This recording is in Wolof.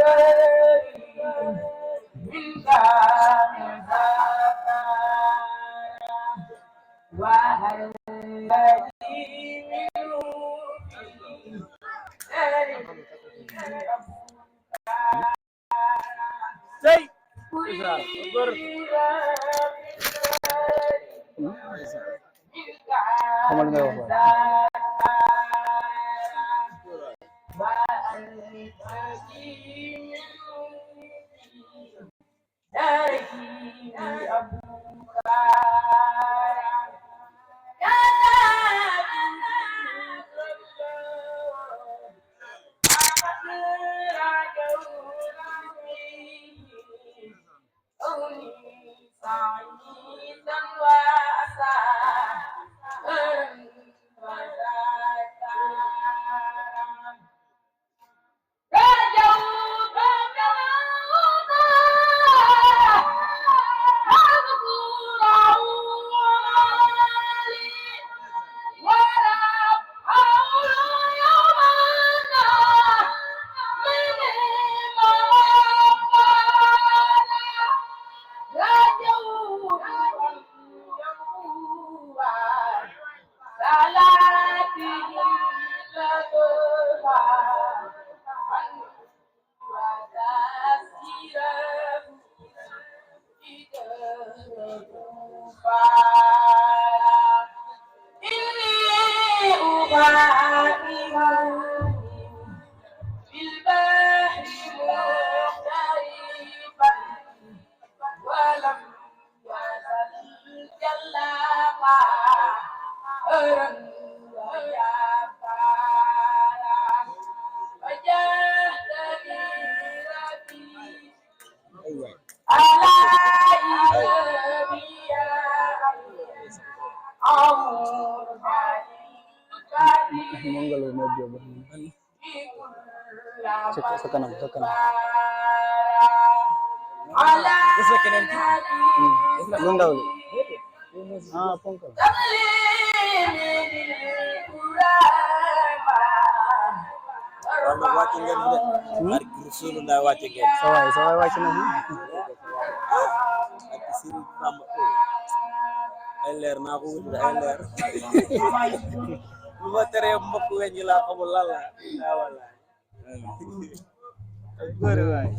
Say, Israel, xamal nga wax Mongalo medyo ba? Sa kanam. Isa kenen. Lu ndaw li. Ponkal. Wala wàcc ngeen de. Barke Rasulullah wàcc ngeen. Sa waay wàcc na fi. Ak Sëriñ Bamba ay leer naa ko wut ay leer. Lu ma teree mbokk weñ yi laa xamul lan la. Wala. Góor waay.